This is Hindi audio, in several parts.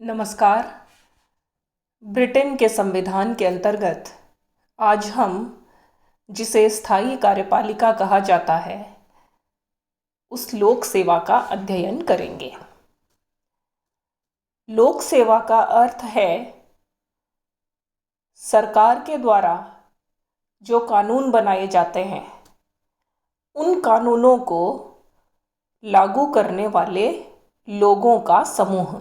नमस्कार। ब्रिटेन के संविधान के अंतर्गत आज हम जिसे स्थायी कार्यपालिका कहा जाता है उस लोक सेवा का अध्ययन करेंगे। लोक सेवा का अर्थ है सरकार के द्वारा जो कानून बनाए जाते हैं उन कानूनों को लागू करने वाले लोगों का समूह।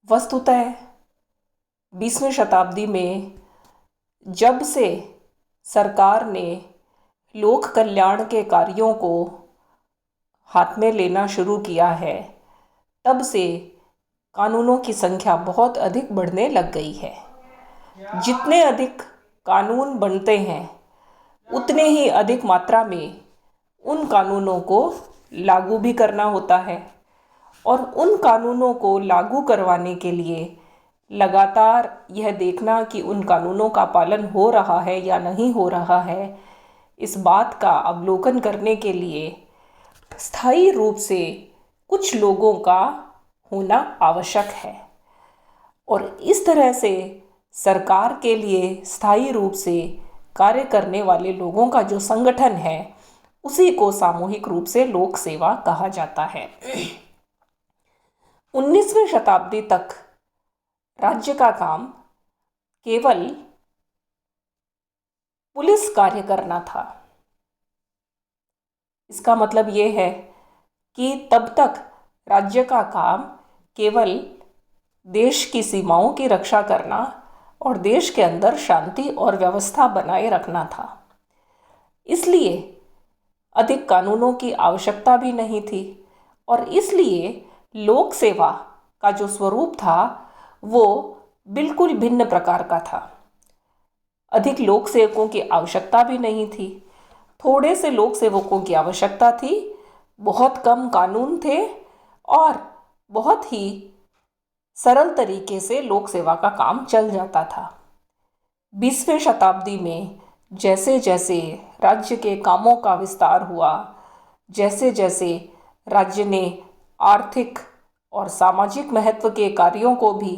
वस्तुतः 20वीं शताब्दी में जब से सरकार ने लोक कल्याण के कार्यों को हाथ में लेना शुरू किया है, तब से कानूनों की संख्या बहुत अधिक बढ़ने लग गई है। जितने अधिक कानून बनते हैं उतने ही अधिक मात्रा में उन कानूनों को लागू भी करना होता है और उन कानूनों को लागू करवाने के लिए लगातार यह देखना कि उन कानूनों का पालन हो रहा है या नहीं हो रहा है, इस बात का अवलोकन करने के लिए स्थायी रूप से कुछ लोगों का होना आवश्यक है। और इस तरह से सरकार के लिए स्थायी रूप से कार्य करने वाले लोगों का जो संगठन है उसी को सामूहिक रूप से लोक सेवा कहा जाता है। 19वीं शताब्दी तक राज्य का काम केवल पुलिस कार्य करना था। इसका मतलब ये है कि तब तक राज्य का काम केवल देश की सीमाओं की रक्षा करना और देश के अंदर शांति और व्यवस्था बनाए रखना था। इसलिए अधिक कानूनों की आवश्यकता भी नहीं थी और इसलिए लोक सेवा का जो स्वरूप था वो बिल्कुल भिन्न प्रकार का था। अधिक लोक सेवकों की आवश्यकता भी नहीं थी, थोड़े से लोक सेवकों की आवश्यकता थी, बहुत कम कानून थे और बहुत ही सरल तरीके से लोक सेवा का काम चल जाता था। 20वीं शताब्दी में जैसे जैसे राज्य के कामों का विस्तार हुआ, जैसे जैसे राज्य ने आर्थिक और सामाजिक महत्व के कार्यों को भी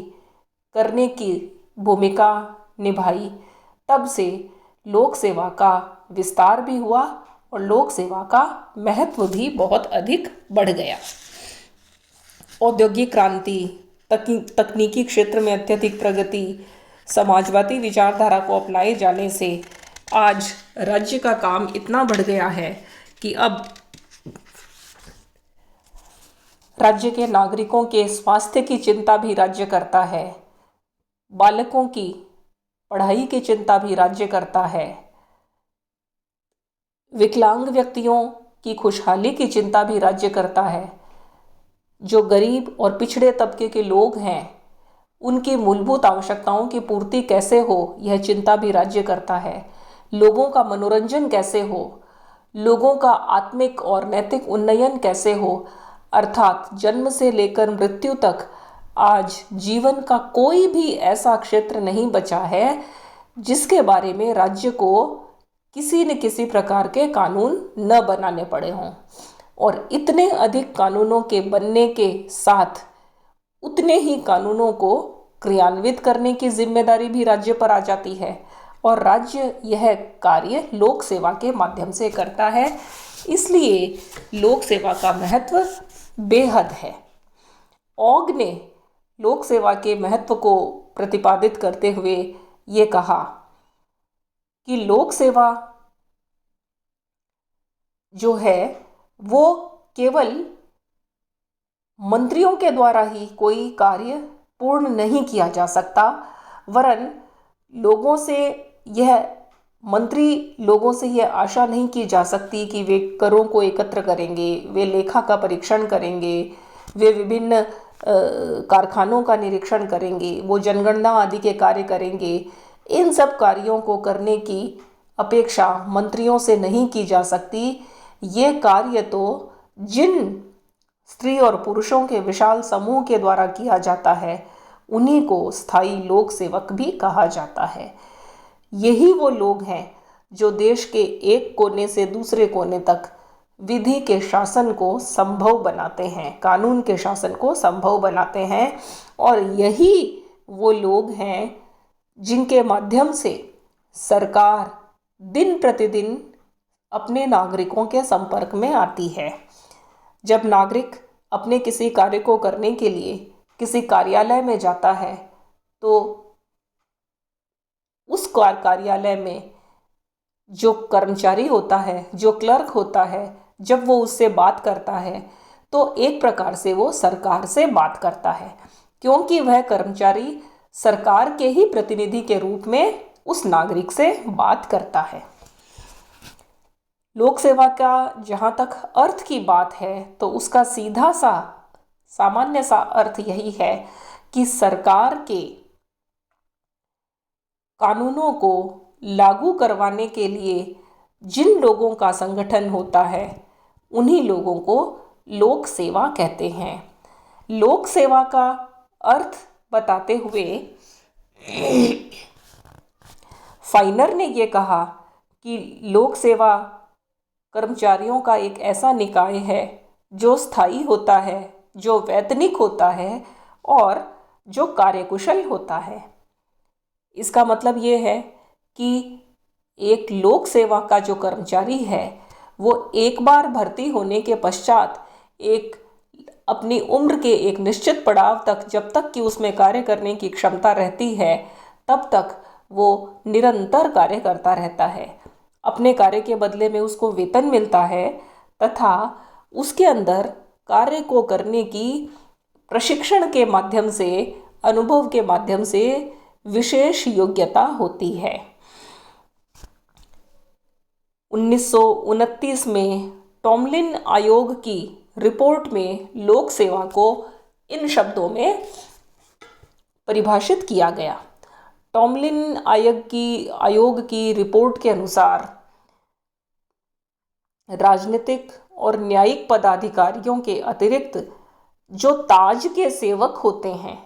करने की भूमिका निभाई, तब से लोक सेवा का विस्तार भी हुआ और लोक सेवा का महत्व भी बहुत अधिक बढ़ गया। औद्योगिक क्रांति, तकनीकी क्षेत्र में अत्यधिक प्रगति, समाजवादी विचारधारा को अपनाए जाने से आज राज्य का काम इतना बढ़ गया है कि अब राज्य के नागरिकों के स्वास्थ्य की चिंता भी राज्य करता है, बालकों की पढ़ाई की चिंता भी राज्य करता है, विकलांग व्यक्तियों की खुशहाली की चिंता भी राज्य करता है, जो गरीब और पिछड़े तबके के लोग हैं उनकी मूलभूत आवश्यकताओं की पूर्ति कैसे हो यह चिंता भी राज्य करता है, लोगों का मनोरंजन कैसे हो, लोगों का आत्मिक और नैतिक उन्नयन कैसे हो, अर्थात जन्म से लेकर मृत्यु तक आज जीवन का कोई भी ऐसा क्षेत्र नहीं बचा है जिसके बारे में राज्य को किसी न किसी प्रकार के कानून न बनाने पड़े हों। और इतने अधिक कानूनों के बनने के साथ उतने ही कानूनों को क्रियान्वित करने की जिम्मेदारी भी राज्य पर आ जाती है और राज्य यह कार्य लोक सेवा के माध्यम से करता है। इसलिए लोक सेवा का महत्व बेहद है। ऑग ने लोक सेवा के महत्व को प्रतिपादित करते हुए ये कहा कि लोक सेवा जो है वो केवल मंत्रियों के द्वारा ही कोई कार्य पूर्ण नहीं किया जा सकता, वरन मंत्री लोगों से यह आशा नहीं की जा सकती कि वे करों को एकत्र करेंगे, वे लेखा का परीक्षण करेंगे, वे विभिन्न कारखानों का निरीक्षण करेंगे, वो जनगणना आदि के कार्य करेंगे। इन सब कार्यों को करने की अपेक्षा मंत्रियों से नहीं की जा सकती। ये कार्य तो जिन स्त्री और पुरुषों के विशाल समूह के द्वारा किया जाता है उन्हीं को स्थायी लोक सेवक भी कहा जाता है। यही वो लोग हैं जो देश के एक कोने से दूसरे कोने तक विधि के शासन को संभव बनाते हैं, कानून के शासन को संभव बनाते हैं। और यही वो लोग हैं जिनके माध्यम से सरकार दिन प्रतिदिन अपने नागरिकों के संपर्क में आती है। जब नागरिक अपने किसी कार्य को करने के लिए किसी कार्यालय में जाता है तो उस कार्यालय में जो कर्मचारी होता है, जो क्लर्क होता है, जब वो उससे बात करता है तो एक प्रकार से वो सरकार से बात करता है, क्योंकि वह कर्मचारी सरकार के ही प्रतिनिधि के रूप में उस नागरिक से बात करता है। लोक सेवा का जहाँ तक अर्थ की बात है तो उसका सीधा सा सामान्य सा अर्थ यही है कि सरकार के कानूनों को लागू करवाने के लिए जिन लोगों का संगठन होता है उन्हीं लोगों को लोक सेवा कहते हैं। लोक सेवा का अर्थ बताते हुए फाइनर ने ये कहा कि लोक सेवा कर्मचारियों का एक ऐसा निकाय है जो स्थायी होता है, जो वैतनिक होता है और जो कार्यकुशल होता है। इसका मतलब ये है कि एक लोक सेवा का जो कर्मचारी है वो एक बार भर्ती होने के पश्चात एक अपनी उम्र के एक निश्चित पड़ाव तक, जब तक कि उसमें कार्य करने की क्षमता रहती है, तब तक वो निरंतर कार्य करता रहता है। अपने कार्य के बदले में उसको वेतन मिलता है तथा उसके अंदर कार्य को करने की प्रशिक्षण के माध्यम से, अनुभव के माध्यम से विशेष योग्यता होती है। 1929 में टॉमलिन आयोग की रिपोर्ट में लोक सेवा को इन शब्दों में परिभाषित किया गया। टॉमलिन आयोग की रिपोर्ट के अनुसार राजनीतिक और न्यायिक पदाधिकारियों के अतिरिक्त जो ताज के सेवक होते हैं,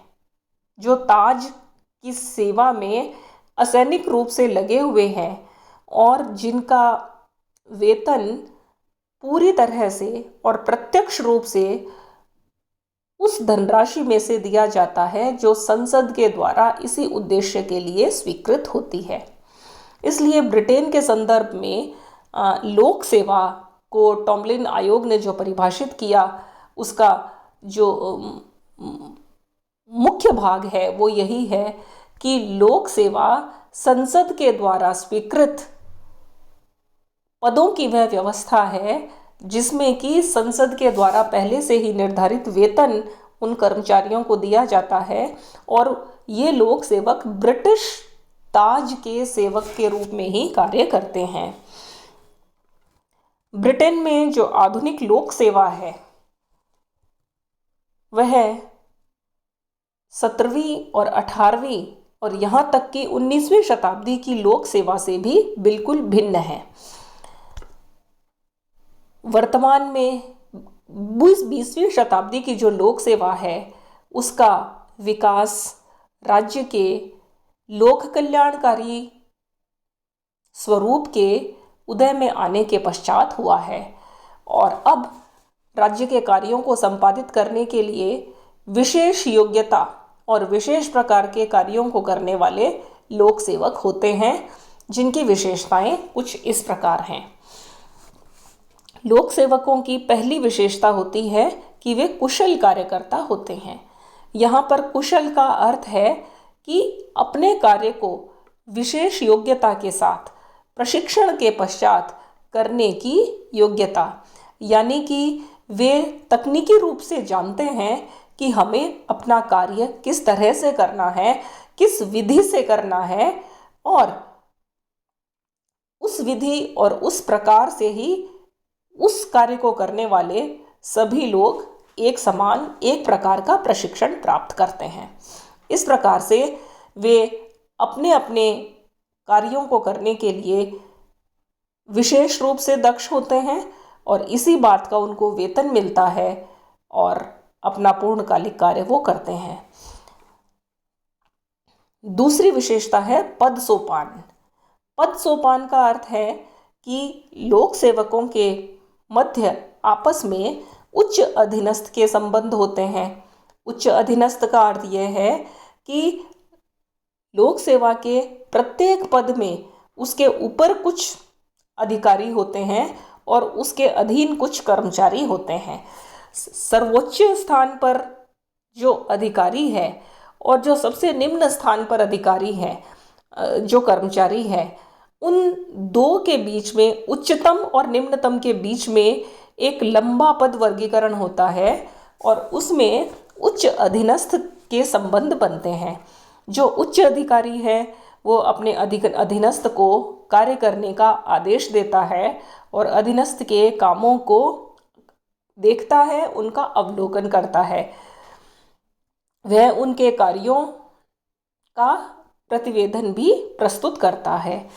जो ताज की सेवा में असैनिक रूप से लगे हुए हैं और जिनका वेतन पूरी तरह से और प्रत्यक्ष रूप से उस धनराशि में से दिया जाता है जो संसद के द्वारा इसी उद्देश्य के लिए स्वीकृत होती है। इसलिए ब्रिटेन के संदर्भ में लोक सेवा को टॉमलिन आयोग ने जो परिभाषित किया, उसका जो मुख्य भाग है वो यही है कि लोक सेवा संसद के द्वारा स्वीकृत पदों की वह व्यवस्था है जिसमें कि संसद के द्वारा पहले से ही निर्धारित वेतन उन कर्मचारियों को दिया जाता है और ये लोक सेवक ब्रिटिश ताज के सेवक के रूप में ही कार्य करते हैं। ब्रिटेन में जो आधुनिक लोक सेवा है वह 17वीं और 18वीं और यहाँ तक कि 19वीं शताब्दी की लोक सेवा से भी बिल्कुल भिन्न है। वर्तमान में 20वीं शताब्दी की जो लोक सेवा है उसका विकास राज्य के लोक कल्याणकारी स्वरूप के उदय में आने के पश्चात हुआ है और अब राज्य के कार्यों को संपादित करने के लिए विशेष योग्यता और विशेष प्रकार के कार्यों को करने वाले लोक सेवक होते हैं, जिनकी विशेषताएं कुछ इस प्रकार हैं। लोक सेवकों की पहली विशेषता होती है कि वे कुशल कार्यकर्ता होते हैं। यहाँ पर कुशल का अर्थ है कि अपने कार्य को विशेष योग्यता के साथ प्रशिक्षण के पश्चात करने की योग्यता, यानी कि वे तकनीकी रूप से जानते हैं कि हमें अपना कार्य किस तरह से करना है, किस विधि से करना है और उस विधि और उस प्रकार से ही उस कार्य को करने वाले सभी लोग एक समान एक प्रकार का प्रशिक्षण प्राप्त करते हैं। इस प्रकार से वे अपने अपने कार्यों को करने के लिए विशेष रूप से दक्ष होते हैं और इसी बात का उनको वेतन मिलता है और अपना पूर्णकालिक कार्य वो करते हैं। दूसरी विशेषता है पद सोपान। पद सोपान का अर्थ है कि लोक सेवकों के मध्य आपस में उच्च अधीनस्थ के संबंध होते हैं। उच्च अधीनस्थ का अर्थ यह है कि लोक सेवा के प्रत्येक पद में उसके ऊपर कुछ अधिकारी होते हैं और उसके अधीन कुछ कर्मचारी होते हैं। सर्वोच्च स्थान पर जो अधिकारी है और जो सबसे निम्न स्थान पर अधिकारी है, जो कर्मचारी है, उन दो के बीच में, उच्चतम और निम्नतम के बीच में एक लंबा पद वर्गीकरण होता है और उसमें उच्च अधीनस्थ के संबंध बनते हैं। जो उच्च अधिकारी है वो अपने अधीनस्थ को कार्य करने का आदेश देता है और अधीनस्थ के कामों को देखता है, उनका अवलोकन करता है। वह उनके कार्यों का प्रतिवेदन भी प्रस्तुत करता है।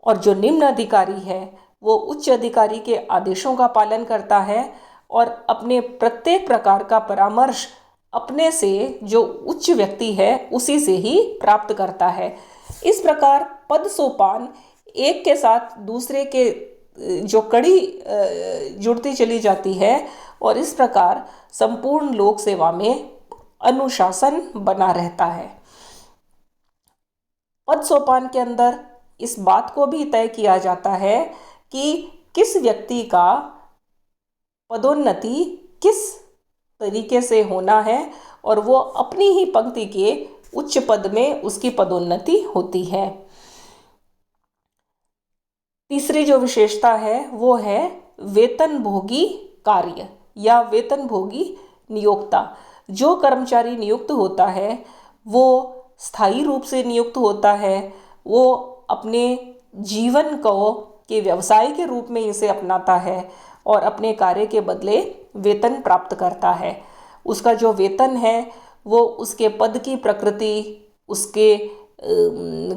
और जो निम्न अधिकारी है वो उच्च अधिकारी के आदेशों का पालन करता है और अपने प्रत्येक प्रकार का परामर्श अपने से जो उच्च व्यक्ति है उसी से ही प्राप्त करता है। इस प्रकार पद सोपान एक के साथ दूसरे के जो कड़ी जुड़ती चली जाती है और इस प्रकार संपूर्ण लोक सेवा में अनुशासन बना रहता है। पद सोपान के अंदर इस बात को भी तय किया जाता है कि किस व्यक्ति का पदोन्नति किस तरीके से होना है और वो अपनी ही पंक्ति के उच्च पद में उसकी पदोन्नति होती है। तीसरी जो विशेषता है वो है वेतनभोगी कार्य या वेतनभोगी नियोक्ता। जो कर्मचारी नियुक्त होता है वो स्थायी रूप से नियुक्त होता है, वो अपने जीवन को के व्यवसाय के रूप में इसे अपनाता है और अपने कार्य के बदले वेतन प्राप्त करता है। उसका जो वेतन है वो उसके पद की प्रकृति, उसके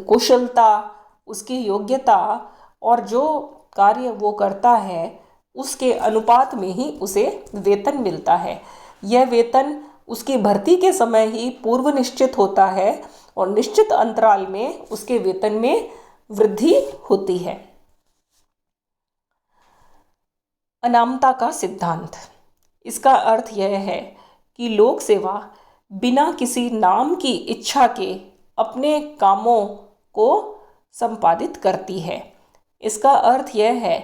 कुशलता, उसकी योग्यता और जो कार्य वो करता है उसके अनुपात में ही उसे वेतन मिलता है। यह वेतन उसकी भर्ती के समय ही पूर्व निश्चित होता है और निश्चित अंतराल में उसके वेतन में वृद्धि होती है। अनामता का सिद्धांत, इसका अर्थ यह है कि लोक सेवा बिना किसी नाम की इच्छा के अपने कामों को संपादित करती है। इसका अर्थ यह है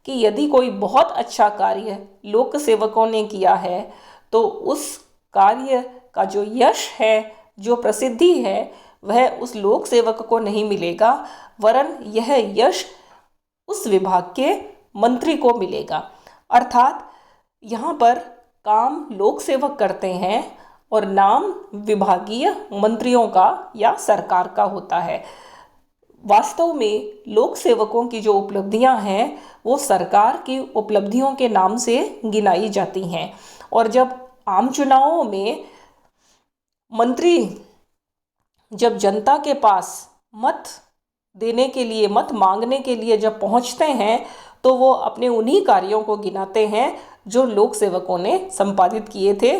कि यदि कोई बहुत अच्छा कार्य लोक सेवकों ने किया है तो उस कार्य का जो यश है, जो प्रसिद्धि है, वह उस लोक सेवक को नहीं मिलेगा, वरन यह यश उस विभाग के मंत्री को मिलेगा। अर्थात यहाँ पर काम लोक सेवक करते हैं और नाम विभागीय मंत्रियों का या सरकार का होता है। वास्तव में लोक सेवकों की जो उपलब्धियां हैं वो सरकार की उपलब्धियों के नाम से गिनाई जाती हैं। और जब आम चुनावों में मंत्री जब जनता के पास मत देने के लिए, मत मांगने के लिए जब पहुंचते हैं तो वो अपने उन्हीं कार्यों को गिनाते हैं जो लोक सेवकों ने संपादित किए थे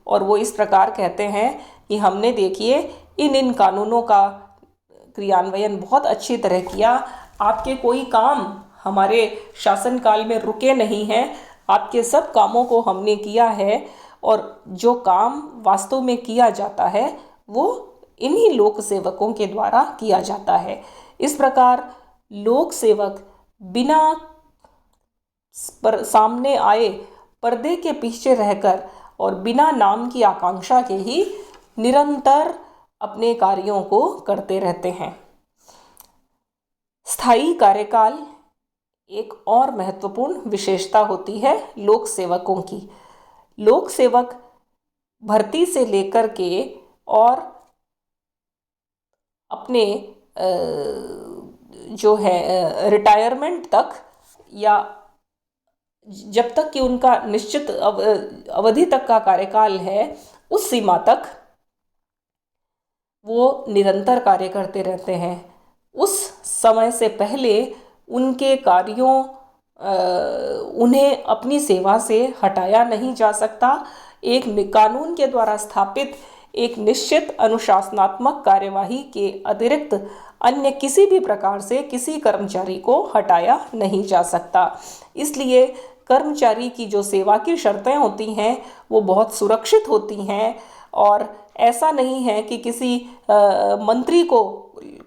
और वो इस प्रकार कहते हैं कि हमने देखिए इन कानूनों का क्रियान्वयन बहुत अच्छी तरह किया, आपके कोई काम हमारे शासनकाल में रुके नहीं हैं, आपके सब कामों को हमने किया है और जो काम वास्तव में किया जाता है वो इन्हीं लोक सेवकों के द्वारा किया जाता है। इस प्रकार लोक सेवक बिना सामने आए पर्दे के पीछे रहकर और बिना नाम की आकांक्षा के ही निरंतर अपने कार्यों को करते रहते हैं। स्थायी कार्यकाल एक और महत्वपूर्ण विशेषता होती है लोक सेवकों की। लोक सेवक भर्ती से लेकर के और अपने जो है रिटायरमेंट तक या जब तक कि उनका निश्चित अवधि तक का कार्यकाल है उस सीमा तक वो निरंतर कार्य करते रहते हैं। उस समय से पहले उनके कार्यों उन्हें अपनी सेवा से हटाया नहीं जा सकता। एक कानून के द्वारा स्थापित एक निश्चित अनुशासनात्मक कार्यवाही के अतिरिक्त अन्य किसी भी प्रकार से किसी कर्मचारी को हटाया नहीं जा सकता। इसलिए कर्मचारी की जो सेवा की शर्तें होती हैं वो बहुत सुरक्षित होती हैं, और ऐसा नहीं है कि किसी मंत्री को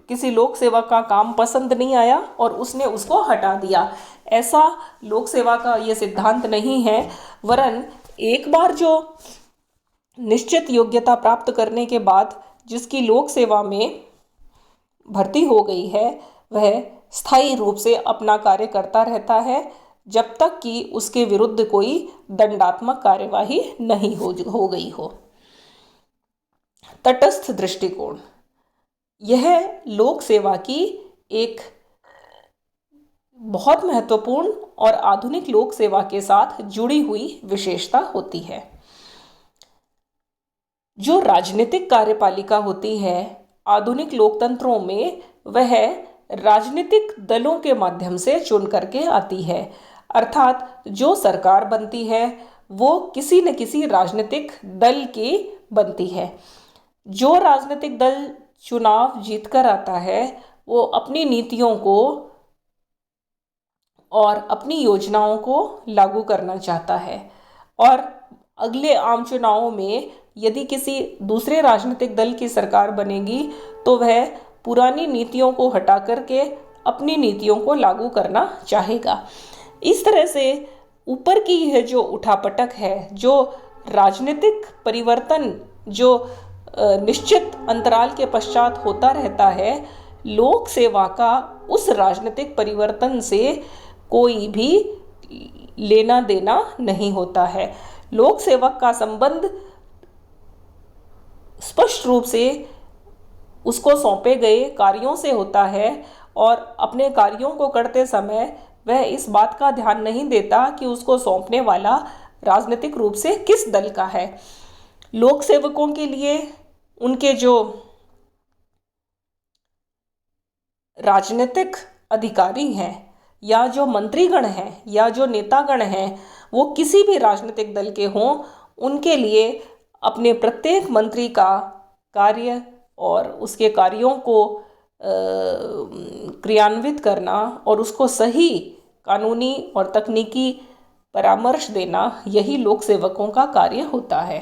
किसी लोक सेवा का काम पसंद नहीं आया और उसने उसको हटा दिया। ऐसा लोक सेवा का ये सिद्धांत नहीं है, वरन एक बार जो निश्चित योग्यता प्राप्त करने के बाद जिसकी लोक सेवा में भर्ती हो गई है वह स्थायी रूप से अपना कार्य करता रहता है, जब तक कि उसके विरुद्ध कोई दंडात्मक कार्यवाही नहीं हो गई हो। तटस्थ दृष्टिकोण, यह लोक सेवा की एक बहुत महत्वपूर्ण और आधुनिक लोक सेवा के साथ जुड़ी हुई विशेषता होती है। जो राजनीतिक कार्यपालिका होती है आधुनिक लोकतंत्रों में, वह राजनीतिक दलों के माध्यम से चुन करके आती है, अर्थात जो सरकार बनती है वो किसी न किसी राजनीतिक दल की बनती है। जो राजनीतिक दल चुनाव जीतकर आता है वो अपनी नीतियों को और अपनी योजनाओं को लागू करना चाहता है, और अगले आम चुनावों में यदि किसी दूसरे राजनीतिक दल की सरकार बनेगी तो वह पुरानी नीतियों को हटा करके अपनी नीतियों को लागू करना चाहेगा। इस तरह से ऊपर की यह जो उठापटक है, जो राजनीतिक परिवर्तन जो निश्चित अंतराल के पश्चात होता रहता है, लोक सेवा का उस राजनीतिक परिवर्तन से कोई भी लेना देना नहीं होता है। लोक सेवक का संबंध स्पष्ट रूप से उसको सौंपे गए कार्यों से होता है, और अपने कार्यों को करते समय वह इस बात का ध्यान नहीं देता कि उसको सौंपने वाला राजनीतिक रूप से किस दल का है। लोक सेवकों के लिए उनके जो राजनीतिक अधिकारी हैं या जो मंत्रीगण हैं या जो नेतागण हैं वो किसी भी राजनीतिक दल के हों, उनके लिए अपने प्रत्येक मंत्री का कार्य और उसके कार्यों को क्रियान्वित करना और उसको सही कानूनी और तकनीकी परामर्श देना, यही लोक सेवकों का कार्य होता है।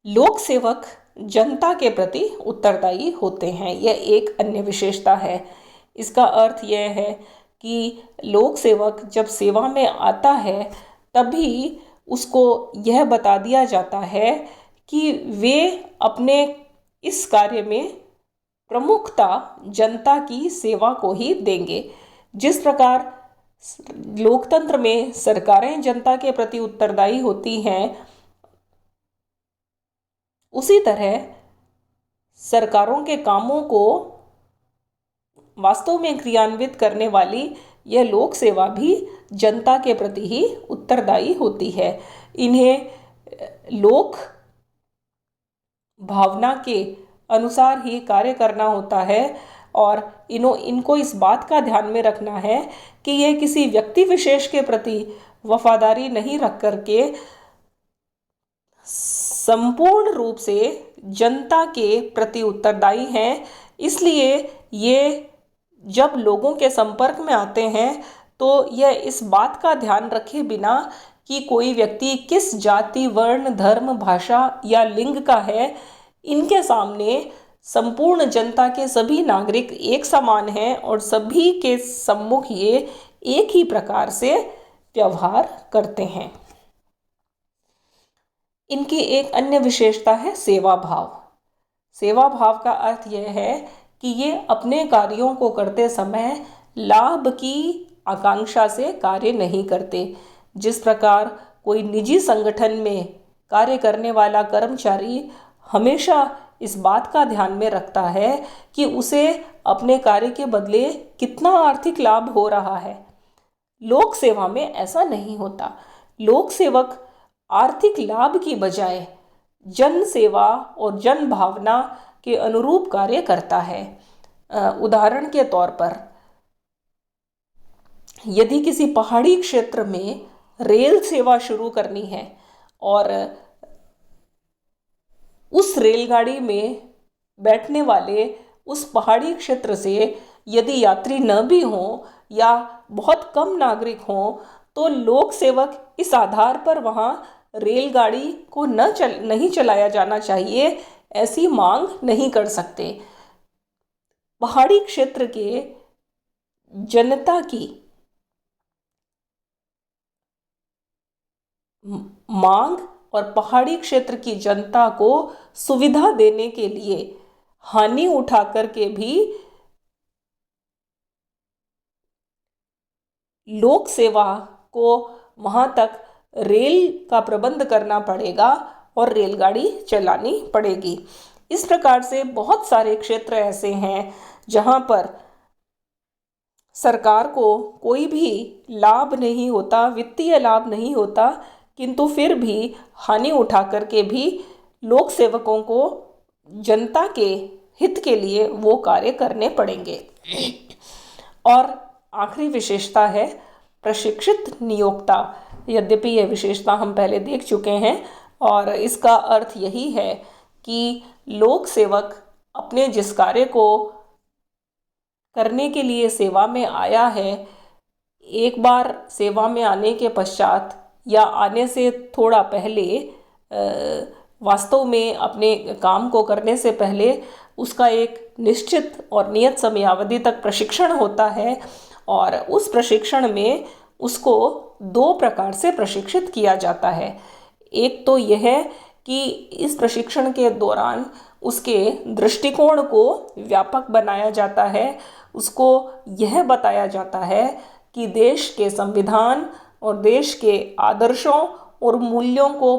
लोक सेवक जनता के प्रति उत्तरदायी होते हैं, यह एक अन्य विशेषता है। इसका अर्थ यह है कि लोक सेवक जब सेवा में आता है तभी उसको यह बता दिया जाता है कि वे अपने इस कार्य में प्रमुखता जनता की सेवा को ही देंगे। जिस प्रकार लोकतंत्र में सरकारें जनता के प्रति उत्तरदायी होती हैं, उसी तरह सरकारों के कामों को वास्तव में क्रियान्वित करने वाली यह लोक सेवा भी जनता के प्रति ही उत्तरदायी होती है। इन्हें लोक भावना के अनुसार ही कार्य करना होता है, और इनको इस बात का ध्यान में रखना है कि यह किसी व्यक्ति विशेष के प्रति वफादारी नहीं रख करके संपूर्ण रूप से जनता के प्रति उत्तरदायी हैं। इसलिए ये जब लोगों के संपर्क में आते हैं तो यह इस बात का ध्यान रखे बिना कि कोई व्यक्ति किस जाति, वर्ण, धर्म, भाषा या लिंग का है, इनके सामने संपूर्ण जनता के सभी नागरिक एक समान हैं और सभी के सम्मुख ये एक ही प्रकार से व्यवहार करते हैं। इनकी एक अन्य विशेषता है सेवा भाव। सेवा भाव का अर्थ यह है कि ये अपने कार्यों को करते समय लाभ की आकांक्षा से कार्य नहीं करते। जिस प्रकार कोई निजी संगठन में कार्य करने वाला कर्मचारी हमेशा इस बात का ध्यान में रखता है कि उसे अपने कार्य के बदले कितना आर्थिक लाभ हो रहा है, लोक सेवा में ऐसा नहीं होता। लोक सेवक आर्थिक लाभ की बजाय जन सेवा और जन भावना के अनुरूप कार्य करता है। उदाहरण के तौर पर यदि किसी पहाड़ी क्षेत्र में रेल सेवा शुरू करनी है और उस रेलगाड़ी में बैठने वाले उस पहाड़ी क्षेत्र से यदि यात्री न भी हों या बहुत कम नागरिक हों तो लोक सेवक इस आधार पर वहाँ रेलगाड़ी को नहीं चलाया जाना चाहिए ऐसी मांग नहीं कर सकते। पहाड़ी क्षेत्र के जनता की मांग और पहाड़ी क्षेत्र की जनता को सुविधा देने के लिए हानि उठा करके भी लोक सेवा को वहां तक रेल का प्रबंध करना पड़ेगा और रेलगाड़ी चलानी पड़ेगी। इस प्रकार से बहुत सारे क्षेत्र ऐसे हैं जहां पर सरकार को कोई भी लाभ नहीं होता, वित्तीय लाभ नहीं होता, किंतु फिर भी हानि उठा करके भी लोक सेवकों को जनता के हित के लिए वो कार्य करने पड़ेंगे। और आखिरी विशेषता है प्रशिक्षित नियोक्ता। यद्यपि यह विशेषता हम पहले देख चुके हैं और इसका अर्थ यही है कि लोक सेवक अपने जिस कार्य को करने के लिए सेवा में आया है, एक बार सेवा में आने के पश्चात या आने से थोड़ा पहले वास्तव में अपने काम को करने से पहले उसका एक निश्चित और नियत समयावधि तक प्रशिक्षण होता है और उस प्रशिक्षण में उसको 2 प्रकार से प्रशिक्षित किया जाता है। एक तो यह है कि इस प्रशिक्षण के दौरान उसके दृष्टिकोण को व्यापक बनाया जाता है, उसको यह बताया जाता है कि देश के संविधान और देश के आदर्शों और मूल्यों को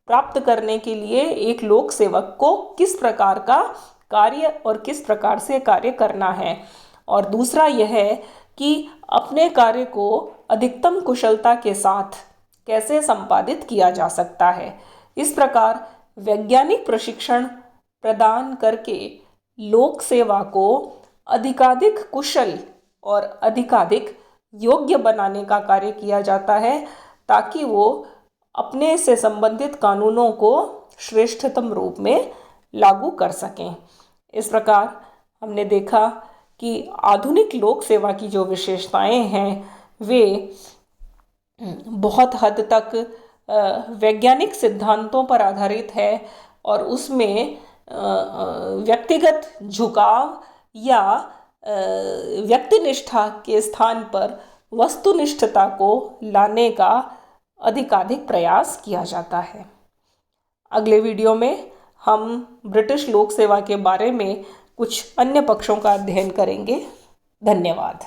प्राप्त करने के लिए एक लोक सेवक को किस प्रकार का कार्य और किस प्रकार से कार्य करना है। और दूसरा यह है कि अपने कार्य को अधिकतम कुशलता के साथ कैसे संपादित किया जा सकता है। इस प्रकार वैज्ञानिक प्रशिक्षण प्रदान करके लोक सेवा को अधिकाधिक कुशल और अधिकाधिक योग्य बनाने का कार्य किया जाता है ताकि वो अपने से संबंधित कानूनों को श्रेष्ठतम रूप में लागू कर सकें। इस प्रकार हमने देखा कि आधुनिक लोक सेवा की जो विशेषताएं हैं वे बहुत हद तक वैज्ञानिक सिद्धांतों पर आधारित है और उसमें व्यक्तिगत झुकाव या व्यक्तिनिष्ठा के स्थान पर वस्तुनिष्ठता को लाने का अधिकाधिक प्रयास किया जाता है। अगले वीडियो में हम ब्रिटिश लोक सेवा के बारे में कुछ अन्य पक्षों का अध्ययन करेंगे। धन्यवाद।